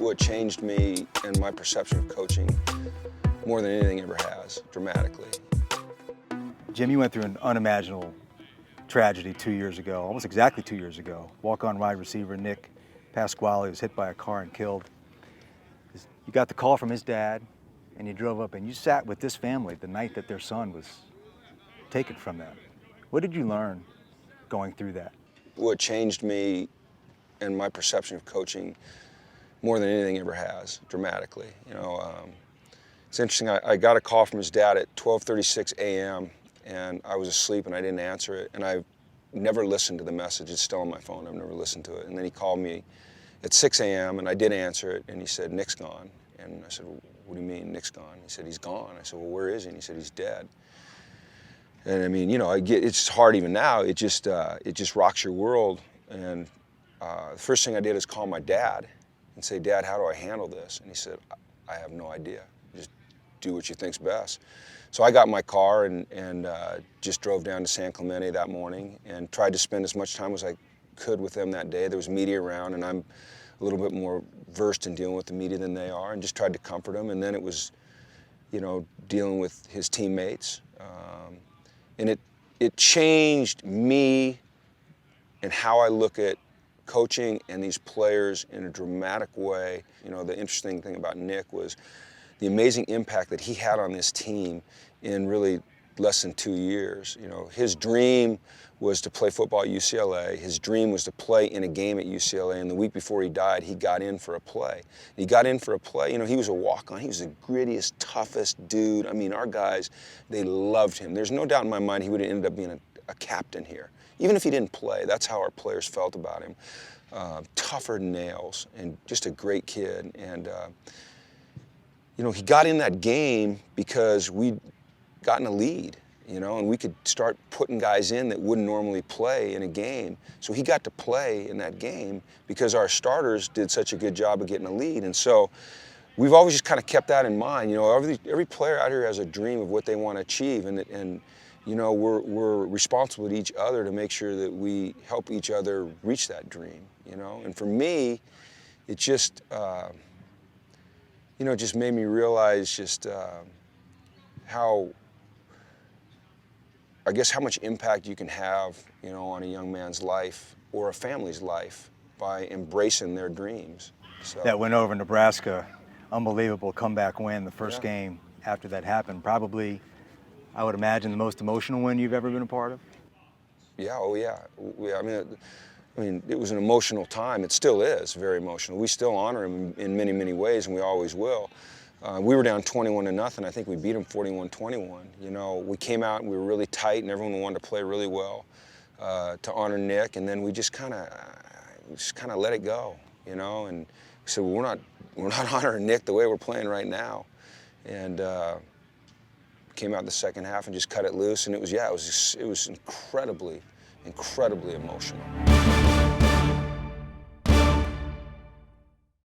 what changed me and my perception of coaching more than anything ever has, dramatically. Jim, you went through an unimaginable tragedy 2 years ago, almost exactly 2 years ago. Walk-on wide receiver Nick Pasquale was hit by a car and killed. You got the call from his dad, and you drove up and you sat with this family the night that their son was taken from them. What did you learn going through that? What changed me and my perception of coaching more than anything ever has, dramatically. It's interesting, I got a call from his dad at 12:36 a.m. and I was asleep and I didn't answer it, and I never listened to the message. It's still on my phone, I've never listened to it. And then he called me at 6 a.m. and I did answer it, and he said, "Nick's gone." And I said, "Well, what do you mean Nick's gone?" He said, "He's gone." I said, "Well, where is he?" And he said, "He's dead." And I mean, it's hard even now. It just rocks your world. And the first thing I did is call my dad and say, "Dad, how do I handle this?" And he said, "I have no idea. Just do what you think's best." So I got in my car and just drove down to San Clemente that morning and tried to spend as much time as I could with them that day. There was media around, and I'm a little bit more versed in dealing with the media than they are, and just tried to comfort them. And then it was, dealing with his teammates. And it changed me and how I look at coaching and these players in a dramatic way. The interesting thing about Nick was the amazing impact that he had on this team in really less than 2 years. His dream was to play football at UCLA. His dream was to play in a game at UCLA, and the week before he died, he got in for a play. He got in for a play. He was a walk-on. He was the grittiest, toughest dude. I mean, our guys, they loved him. There's no doubt in my mind he would have ended up being a captain here. Even if he didn't play, that's how our players felt about him. Tougher than nails, and just a great kid. And he got in that game because we'd gotten a lead, and we could start putting guys in that wouldn't normally play in a game. So he got to play in that game because our starters did such a good job of getting a lead. And so we've always just kind of kept that in mind. Every player out here has a dream of what they want to achieve, and we're responsible to each other to make sure that we help each other reach that dream. And for me, it just just made me realize just how much impact you can have, on a young man's life or a family's life by embracing their dreams. So, That win over Nebraska, unbelievable comeback win, the first Yeah. game after that happened. Probably, I would imagine, the most emotional win you've ever been a part of? yeah, oh yeah. I mean, it was an emotional time. It still is very emotional. We still honor him in many, many ways, and we always will. We were down 21-0. I think we beat them 41-21. We came out and we were really tight, and everyone wanted to play really well to honor Nick. And then we just kind of let it go, And we said, well, we're not honoring Nick the way we're playing right now. And came out in the second half and just cut it loose. And it was incredibly, incredibly emotional.